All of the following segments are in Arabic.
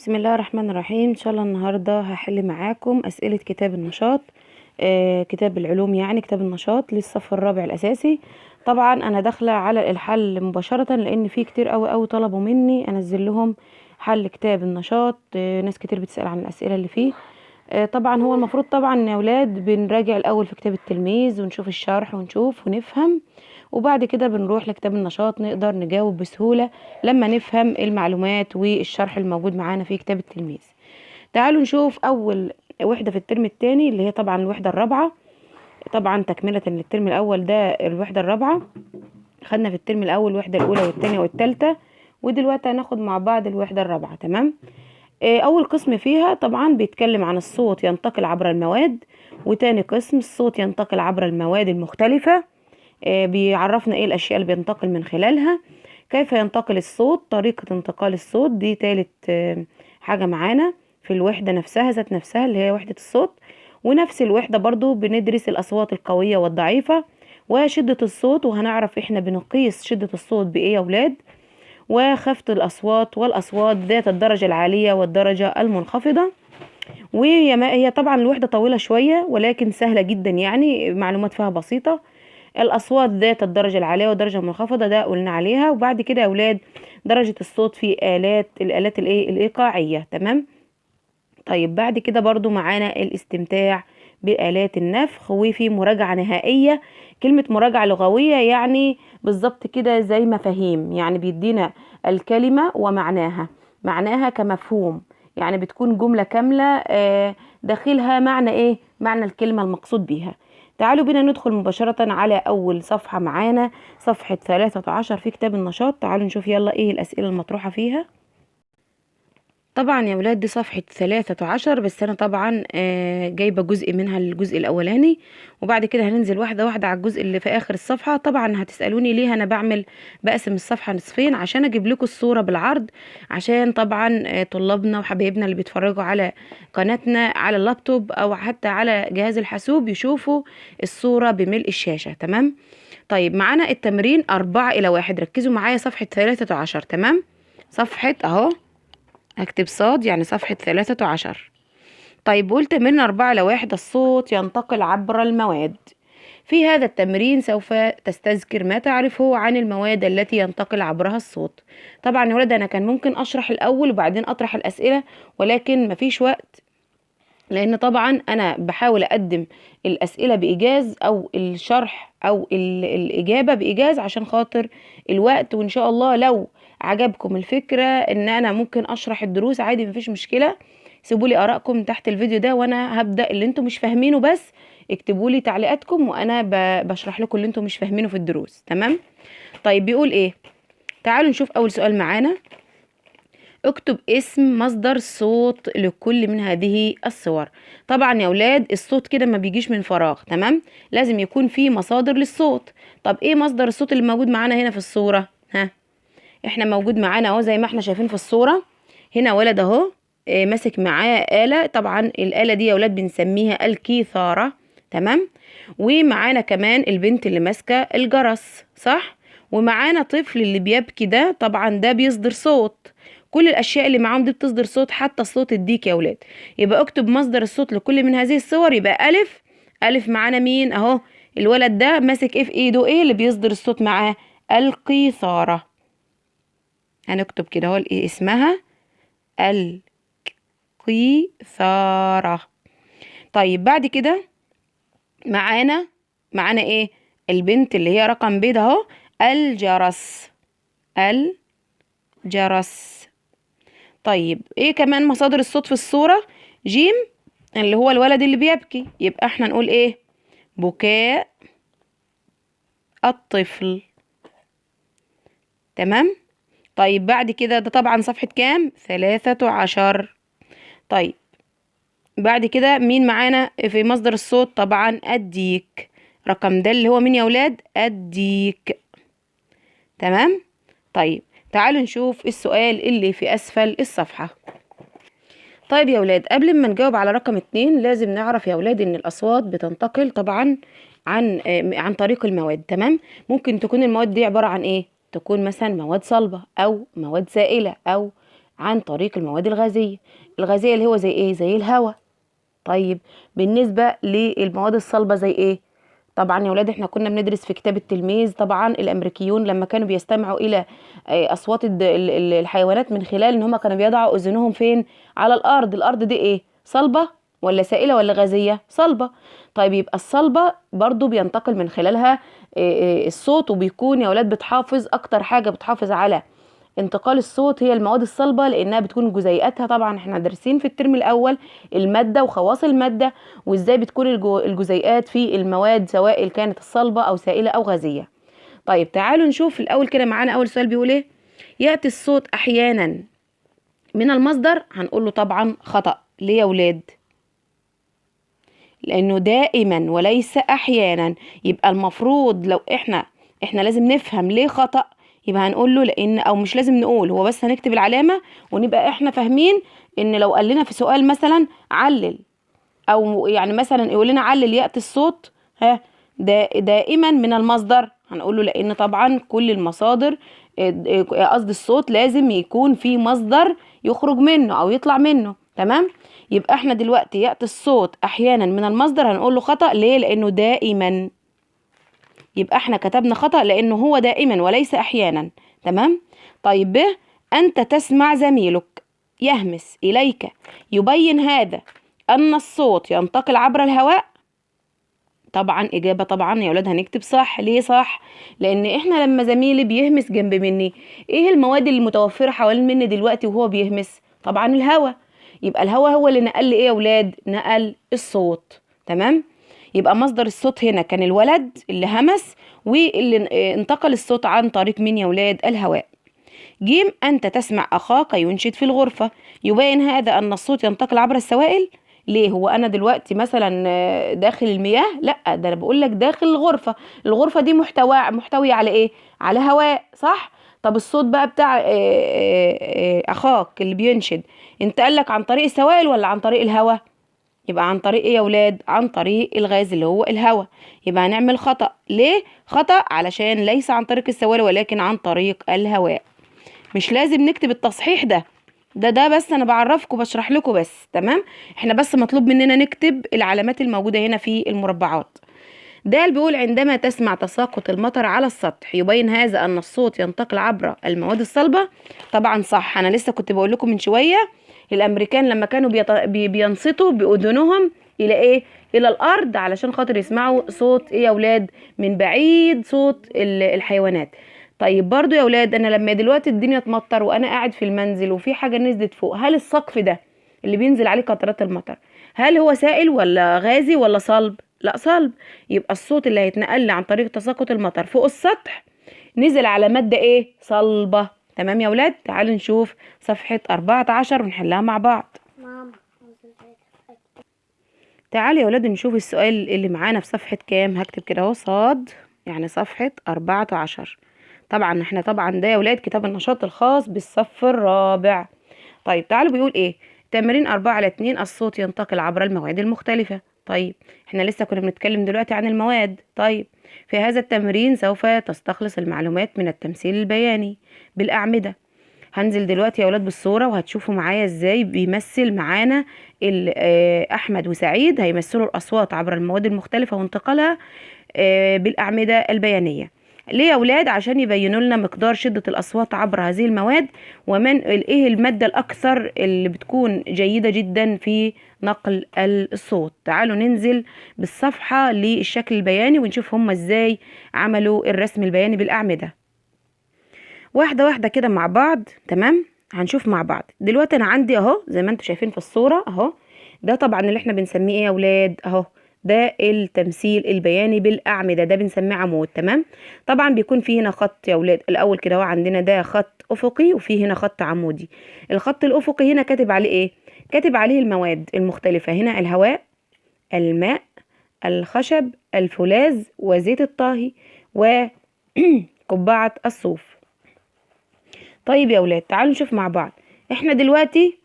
بسم الله الرحمن الرحيم. ان شاء الله النهارده هحل معاكم اسئله كتاب النشاط. كتاب العلوم، يعني كتاب النشاط للصف الرابع الاساسي. طبعا انا داخله على الحل مباشره لان في كتير قوي طلبوا مني انزل لهم حل كتاب النشاط. ناس كتير بتسال عن الاسئله اللي فيه. طبعا هو المفروض طبعا يا اولاد بنراجع الاول في كتاب التلميذ ونشوف الشرح ونشوف ونفهم، وبعد كده بنروح لكتاب النشاط نقدر نجاوب بسهولة لما نفهم المعلومات والشرح الموجود معانا في كتاب التلميذ. تعالوا نشوف أول وحدة في الترم الثاني اللي هي طبعا الوحدة الرابعة. طبعا تكملة للترم الأول ده الوحدة الرابعة. خدنا في الترم الأول الوحدة الأولى والثانية والثالثة، ودلوقتي هناخد مع بعض الوحدة الرابعة. تمام. أول قسم فيها طبعا بيتكلم عن الصوت ينتقل عبر المواد، وتاني قسم الصوت ينتقل عبر المواد المختلفة. بيعرفنا ايه الاشياء اللي بينتقل من خلالها، كيف ينتقل الصوت، طريقة انتقال الصوت. دي تالت حاجة معانا في الوحدة نفسها ذات نفسها اللي هي وحدة الصوت. ونفس الوحدة برضو بندرس الأصوات القوية والضعيفة وشدة الصوت، وهنعرف احنا بنقيس شدة الصوت بإيه يا أولاد، وخفض الأصوات والأصوات ذات الدرجة العالية والدرجة المنخفضة. هي طبعا الوحدة طويلة شوية ولكن سهلة جدا، يعني معلومات فيها بسيطة. الأصوات ذات الدرجة العالية والدرجة المنخفضة ده قلنا عليها. وبعد كده يا أولاد درجة الصوت في الآلات الإيقاعية. تمام. طيب بعد كده برضو معانا الاستمتاع بآلات النفخ، وفي مراجعة نهائية. كلمة مراجعة لغوية يعني بالظبط كده زي مفاهيم، يعني بيدينا الكلمة ومعناها، معناها كمفهوم، يعني بتكون جملة كاملة داخلها معنى ايه، معنى الكلمة المقصود بيها. تعالوا بينا ندخل مباشرة على أول صفحة معانا، صفحة 13 في كتاب النشاط. تعالوا نشوف يلا ايه الأسئلة المطروحة فيها. طبعا يا ولاد دي صفحة 13، بس أنا طبعا جايبة جزء منها الجزء الأولاني، وبعد كده هننزل واحدة واحدة على الجزء اللي في آخر الصفحة. طبعا هتسألوني ليه أنا بقسم الصفحة نصفين، عشان أجيب لكم الصورة بالعرض، عشان طبعا طلابنا وحبايبنا اللي بيتفرجوا على قناتنا على اللابتوب أو حتى على جهاز الحاسوب يشوفوا الصورة بملء الشاشة. تمام. طيب معانا التمرين 4/1، ركزوا معايا صفحة 13. تمام. صفحة اهو، هكتب صاد يعني صفحة 13. طيب قلت من 4/1 الصوت ينتقل عبر المواد. في هذا التمرين سوف تستذكر ما تعرفه عن المواد التي ينتقل عبرها الصوت. طبعا يا ولاد أنا كان ممكن أشرح الأول وبعدين أطرح الأسئلة، ولكن مفيش وقت، لأن طبعا أنا بحاول أقدم الأسئلة بإيجاز أو الشرح أو الإجابة بإيجاز عشان خاطر الوقت. وإن شاء الله لو عجبكم الفكرة إن أنا ممكن أشرح الدروس عادي، مفيش مشكلة. سيبولي آرائكم تحت الفيديو ده وأنا هبدأ اللي انتم مش فاهمينه، بس اكتبولي تعليقاتكم وأنا بشرح لكم اللي انتم مش فاهمينه في الدروس. تمام. طيب بيقول إيه؟ تعالوا نشوف أول سؤال معانا. اكتب اسم مصدر صوت لكل من هذه الصور. طبعا يا اولاد الصوت كده ما بيجيش من فراغ، تمام، لازم يكون في مصادر للصوت. طب ايه مصدر الصوت اللي موجود معانا هنا في الصورة؟ احنا موجود معانا اهو زي ما احنا شايفين في الصورة. هنا ولد اهو ماسك معاه آلة، طبعا الآلة دي يا اولاد بنسميها الكيثارة. تمام. ومعانا كمان البنت اللي ماسكة الجرس، صح؟ ومعانا طفل اللي بيبكي ده، طبعا ده بيصدر صوت. كل الاشياء اللي معاهم دي بتصدر صوت، حتى صوت الديك يا اولاد. يبقى اكتب مصدر الصوت لكل من هذه الصور. يبقى الف. الف معانا مين اهو؟ الولد ده ماسك ايه في ايده؟ ايه اللي بيصدر الصوت معاه؟ القيثارة. هنكتب كده اهو اسمها القيثارة. طيب بعد كده معانا ايه؟ البنت اللي هي رقم ب ده اهو، الجرس. الجرس. طيب ايه كمان مصادر الصوت في الصورة؟ جيم اللي هو الولد اللي بيبكي، يبقى احنا نقول ايه؟ بكاء الطفل. تمام. طيب بعد كده ده طبعا صفحة كام؟ 13. طيب بعد كده مين معانا في مصدر الصوت؟ طبعا الديك. رقم ده اللي هو مين يا ولاد؟ الديك. تمام. طيب تعالوا نشوف السؤال اللي في أسفل الصفحة. طيب يا ولاد قبل ما نجاوب على رقم 2 لازم نعرف يا ولاد ان الاصوات بتنتقل طبعا عن طريق المواد. تمام. ممكن تكون المواد دي عبارة عن ايه؟ تكون مثلا مواد صلبة او مواد سائلة او عن طريق المواد الغازية. الغازية اللي هو زي ايه؟ زي الهواء. طيب بالنسبة للمواد الصلبة زي ايه؟ طبعا يا ولاد احنا كنا بندرس في كتاب التلميذ، طبعا الامريكيون لما كانوا بيستمعوا الى اصوات الحيوانات من خلال ان هم كانوا بيضعوا اذنهم فين؟ على الارض. الارض دي ايه؟ صلبة ولا سائلة ولا غازية؟ صلبة. طيب يبقى الصلبة برضو بينتقل من خلالها الصوت، وبيكون يا ولاد بتحافظ، اكتر حاجة بتحافظ على انتقال الصوت هي المواد الصلبة، لانها بتكون جزيئاتها، طبعا احنا دارسين في الترم الاول المادة وخواص المادة وازاي بتكون الجزيئات في المواد سواء كانت الصلبة او سائلة او غازية. طيب تعالوا نشوف الاول كده معانا اول سؤال بيقول ايه. يأتي الصوت احيانا من المصدر. هنقول له طبعا خطأ. ليه يا ولاد؟ لانه دائما وليس احيانا. يبقى المفروض لو احنا لازم نفهم ليه خطأ. يبقى هنقول له لان، او مش لازم نقول، هو بس هنكتب العلامة ونبقى احنا فاهمين ان لو قال لنا في سؤال مثلا علل، او يعني مثلا يقول لنا علل يأتي الصوت دائما من المصدر، هنقول له لان طبعا كل المصادر، قصد الصوت لازم يكون في مصدر يخرج منه او يطلع منه. تمام. يبقى احنا دلوقتي يأتي الصوت احيانا من المصدر هنقول له خطأ. ليه؟ لانه دائما. يبقى احنا كتبنا خطأ لانه هو دائما وليس احيانا. تمام. طيب ب، انت تسمع زميلك يهمس اليك يبين هذا ان الصوت ينتقل عبر الهواء. طبعا اجابه طبعا يا ولاد هنكتب صح. ليه صح؟ لان احنا لما زميلي بيهمس جنب مني، ايه المواد اللي متوفره حوالين مني دلوقتي وهو بيهمس؟ طبعا الهواء. يبقى الهواء هو اللي نقل لي ايه يا ولاد؟ نقل الصوت. تمام. يبقى مصدر الصوت هنا كان الولد اللي همس، واللي انتقل الصوت عن طريق مين يا ولاد؟ الهواء. جيم، انت تسمع اخاك ينشد في الغرفة يبين هذا ان الصوت ينتقل عبر السوائل. ليه؟ هو انا دلوقتي مثلا داخل المياه؟ لا، ده انا بقول لك داخل الغرفة. الغرفة دي محتوية على ايه؟ على هواء، صح؟ طب الصوت بقى بتاع اخاك اللي بينشد انتقل لك عن طريق السوائل ولا عن طريق الهواء؟ يبقى عن طريق ايه يا ولاد؟ عن طريق الغاز اللي هو الهواء. يبقى هنعمل خطأ. ليه خطأ؟ علشان ليس عن طريق السوائل ولكن عن طريق الهواء. مش لازم نكتب التصحيح ده بس انا بعرفكم بشرح لكم بس. تمام. احنا بس مطلوب مننا نكتب العلامات الموجودة هنا في المربعات. ده بيقول عندما تسمع تساقط المطر على السطح يبين هذا ان الصوت ينتقل عبر المواد الصلبة. طبعا صح. انا لسه كنت بقول لكم من شوية الامريكان لما كانوا بينصتوا باذنهم الى ايه؟ الى الارض، علشان خاطر يسمعوا صوت ايه يا اولاد؟ من بعيد، صوت الحيوانات. طيب برضو يا اولاد انا لما دلوقتي الدنيا تمطر وانا قاعد في المنزل وفي حاجة نزلت فوق، هل السقف ده اللي بينزل عليه قطرات المطر هل هو سائل ولا غازي ولا صلب؟ لا، صلب. يبقى الصوت اللي هيتنقل لي عن طريق تساقط المطر فوق السطح نزل على مادة ايه؟ صلبة. تمام يا ولاد. تعالوا نشوف صفحة 14 ونحلها مع بعض. ماما. تعالوا يا ولاد نشوف السؤال اللي معانا في صفحة كام. هكتب كده اهو صاد، يعني صفحة 14. طبعا احنا طبعا ده يا ولاد كتاب النشاط الخاص بالصف الرابع. طيب تعالوا بيقول ايه. تمرين 4/2 الصوت ينتقل عبر المواد المختلفة. طيب احنا لسه كنا بنتكلم دلوقتي عن المواد. طيب في هذا التمرين سوف تستخلص المعلومات من التمثيل البياني بالأعمدة. هنزل دلوقتي يا ولاد بالصورة وهتشوفوا معايا ازاي بيمثل معانا أحمد وسعيد هيمثلوا الأصوات عبر المواد المختلفة وانتقالها بالأعمدة البيانية. ليه يا ولاد؟ عشان يبينوا لنا مقدار شدة الأصوات عبر هذه المواد، ومن ايه المادة الأكثر اللي بتكون جيدة جدا في نقل الصوت. تعالوا ننزل بالصفحة للشكل البياني ونشوف هم ازاي عملوا الرسم البياني بالأعمدة واحدة واحدة كده مع بعض. تمام. هنشوف مع بعض دلوقتي. انا عندي اهو زي ما انتم شايفين في الصورة اهو، ده طبعا اللي احنا بنسميه ايه يا ولاد؟ اهو ده التمثيل البياني بالأعمدة، ده بنسميه عمود. تمام. طبعا بيكون فيه هنا خط يا ولاد. الأول كده هو عندنا ده خط أفقي وفيه هنا خط عمودي. الخط الأفقي هنا كاتب عليه إيه؟ كاتب عليه المواد المختلفة. هنا الهواء، الماء، الخشب، الفولاذ، وزيت الطهي، وقبعة الصوف. طيب يا ولاد تعالوا نشوف مع بعض. احنا دلوقتي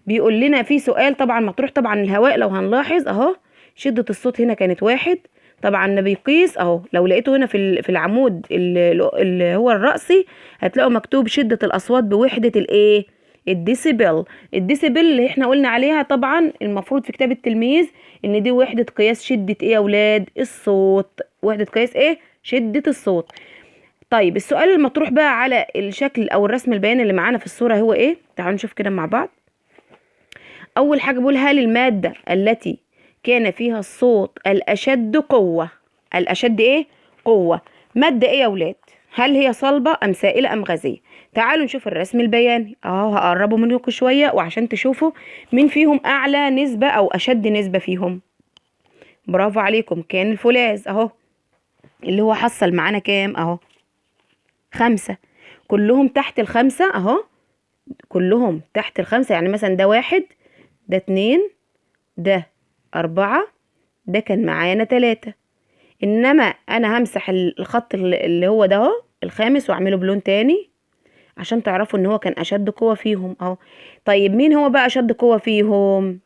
بيقول لنا في سؤال طبعا مطروح. طبعا الهواء لو هنلاحظ اهو شدة الصوت هنا كانت 1. طبعا بيقيس اهو. لو لقيته هنا في العمود اللي هو الرأسي هتلاقوا مكتوب شدة الأصوات بوحدة الايه؟ الديسيبل. الديسيبل اللي احنا قلنا عليها طبعا المفروض في كتاب التلميذ ان دي وحدة قياس شدة ايه يا اولاد؟ الصوت. وحدة قياس ايه؟ شدة الصوت. طيب السؤال المطروح بقى على الشكل او الرسم البياني اللي معانا في الصورة هو ايه؟ تعالوا نشوف كده مع بعض. اول حاجة بقول هل المادة التي كان فيها الصوت الاشد قوة، الاشد ايه؟ قوة. مادة ايه يا ولاد؟ هل هي صلبة ام سائلة ام غازية؟ تعالوا نشوف الرسم البياني اهو، هقربه منكم شوية وعشان تشوفوا مين فيهم اعلى نسبة او اشد نسبة فيهم. برافو عليكم، كان الفولاذ اهو، اللي هو حصل معانا كام اهو؟ 5. كلهم تحت ال5 اهو، كلهم تحت ال5. يعني مثلا ده 1، ده 2، ده 4، ده كان معانا 3. انما انا همسح الخط اللي هو ده اهو الخامس واعمله بلون تاني عشان تعرفوا ان هو كان اشد قوة فيهم اهو. طيب مين هو بقى اشد قوة فيهم؟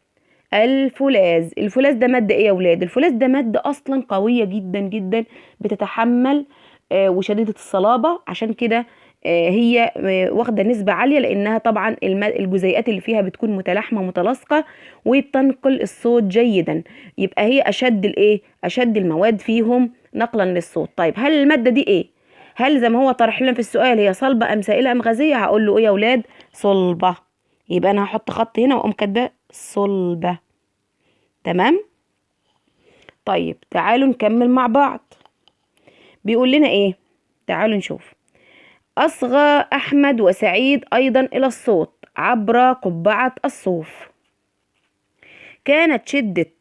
الفولاذ. الفولاذ ده مادة ايه يا ولاد؟ الفولاذ ده مادة اصلا قوية جدا جدا، بتتحمل وشديدة الصلابة، عشان كده هي واخدة نسبة عالية، لانها طبعا الجزيئات اللي فيها بتكون متلاحمة متلاصقة وبتنقل الصوت جيدا. يبقى هي اشد الايه؟ اشد المواد فيهم نقلا للصوت. طيب هل المادة دي ايه؟ هل زي ما هو طرح لنا في السؤال هي صلبة ام سائلة ام غازية؟ هقول له ايه يا ولاد؟ صلبة. يبقى انا هحط خط هنا واقوم كاتبه صلبة. تمام. طيب تعالوا نكمل مع بعض. بيقول لنا ايه؟ تعالوا نشوف. اصغى احمد وسعيد ايضا الى الصوت عبر قبعة الصوف. كانت شدة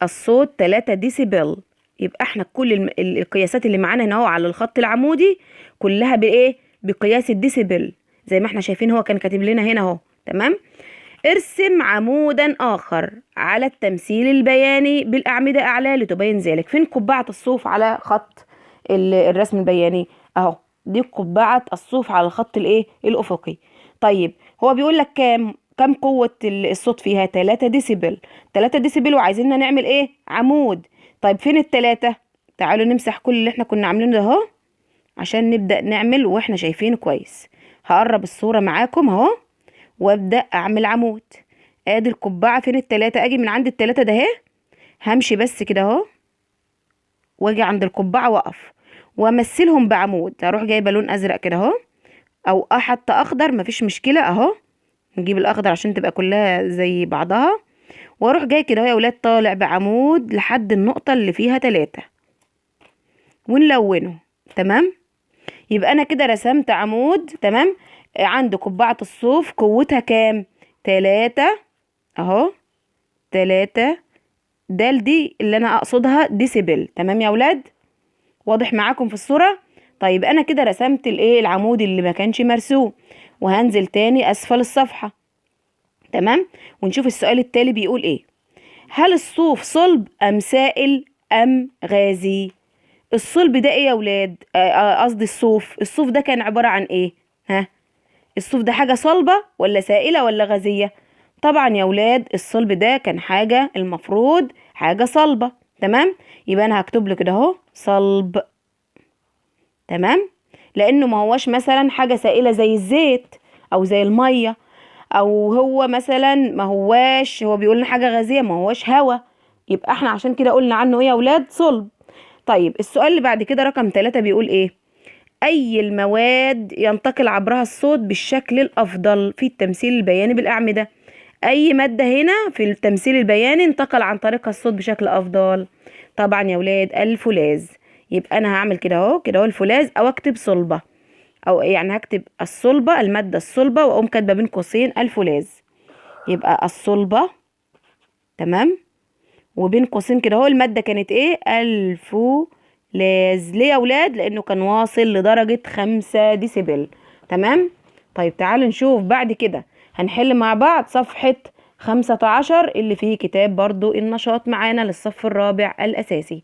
الصوت 3 ديسيبل. يبقى احنا كل القياسات اللي معانا هنا اهو على الخط العمودي كلها بايه؟ بقياس الديسيبل، زي ما احنا شايفين هو كان كاتب لنا هنا اهو. تمام. ارسم عمودا آخر على التمثيل البياني بالأعمدة أعلى لتبين ذلك. فين قبعة الصوف على خط الرسم البياني؟ أهو دي قبعة الصوف على الخط الإيه؟ الأفقي. طيب هو بيقول لك كام قوة الصوت فيها؟ 3 ديسيبل. 3 ديسيبل وعايزيننا نعمل إيه؟ عمود. طيب فين ال3؟ تعالوا نمسح كل اللي احنا كنا عاملينه ده اهو عشان نبدأ نعمل واحنا شايفينه كويس. هقرب الصورة معاكم اهو وابدا اعمل عمود. ادي القبعه. فين ال3؟ اجي من عند ال3 ده اهي، همشي بس كده اهو واجي عند القبعه واقف وامثلهم بعمود. هروح جايبه لون ازرق كده اهو، او حتى اخضر مفيش مشكله اهو. نجيب الاخضر عشان تبقى كلها زي بعضها، واروح جاي كده اهو يا ولاد طالع بعمود لحد النقطه اللي فيها 3 ونلونه. تمام. يبقى انا كده رسمت عمود. تمام. عند قبعه الصوف قوتها كام؟ 3 اهو. 3 دي اللي انا اقصدها ديسيبل. تمام يا ولاد؟ واضح معاكم في الصورة؟ طيب انا كده رسمت الايه؟ العمود اللي ما كانش مرسوم، وهنزل تاني اسفل الصفحة. تمام. ونشوف السؤال التالي بيقول ايه. هل الصوف صلب ام سائل ام غازي؟ الصلب ده ايه يا ولاد؟ قصدي الصوف ده كان عبارة عن ايه؟ ها، الصوف ده حاجة صلبة ولا سائلة ولا غازية؟ طبعا يا ولاد الصلب ده كان حاجة، المفروض حاجة صلبة. تمام. يبقى انا هكتب له كده اهو صلب. تمام. لانه ما هوش مثلا حاجة سائلة زي الزيت او زي المية، او هو مثلا ما هواش، هو بيقول لنا حاجة غازية ما هوش هوا، يبقى احنا عشان كده قلنا عنه ايه يا ولاد؟ صلب. طيب السؤال اللي بعد كده رقم 3 بيقول ايه؟ أي المواد ينتقل عبرها الصوت بالشكل الأفضل في التمثيل البياني بالأعمدة؟ أي مادة هنا في التمثيل البياني انتقل عن طريقها الصوت بشكل أفضل؟ طبعا يا ولاد الفولاذ. يبقى أنا هعمل كده أهو، كده أهو الفولاذ، أو أكتب صلبة، أو يعني هكتب الصلبة، المادة الصلبة، وأقوم كاتبة بين قوسين الفولاذ. يبقى الصلبة. تمام. وبين قوسين كده اهو المادة كانت ايه؟ الفولاذ. ليه يا ولاد؟ لانه كان واصل لدرجة 5 ديسيبل. تمام. طيب تعالوا نشوف بعد كده هنحل مع بعض صفحة 15 اللي فيه كتاب برضو النشاط معانا للصف الرابع الاساسي.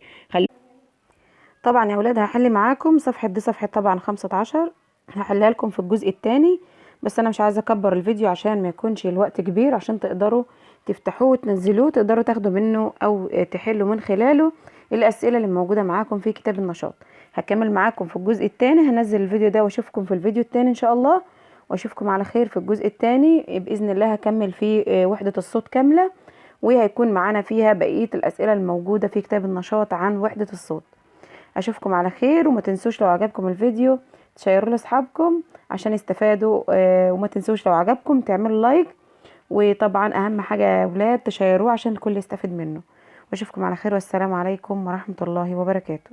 طبعا يا ولاد هحل معاكم صفحة دي، صفحة طبعا 15 هحلها لكم في الجزء الثاني، بس انا مش عايزة اكبر الفيديو عشان ما يكونش الوقت كبير، عشان تقدروا تفتحوه وتنزلوه، تقدروا تاخدوا منه او تحلوا من خلاله الاسئلة اللي موجودة معاكم في كتاب النشاط. هكمل معاكم في الجزء الثاني، هنزل الفيديو ده واشوفكم في الفيديو الثاني ان شاء الله، واشوفكم على خير في الجزء الثاني باذن الله. هكمل فيه وحدة الصوت كاملة، وهيكون معانا فيها بقية الاسئلة الموجودة في كتاب النشاط عن وحدة الصوت. اشوفكم على خير، وما تنسوش لو عجبكم الفيديو تشيروا لاصحابكم عشان يستفادوا، وما تنسوش لو عجبكم تعملوا لايك، وطبعا اهم حاجة يا ولاد تشيروه عشان الكل يستفيد منه. واشوفكم على خير، والسلام عليكم ورحمة الله وبركاته.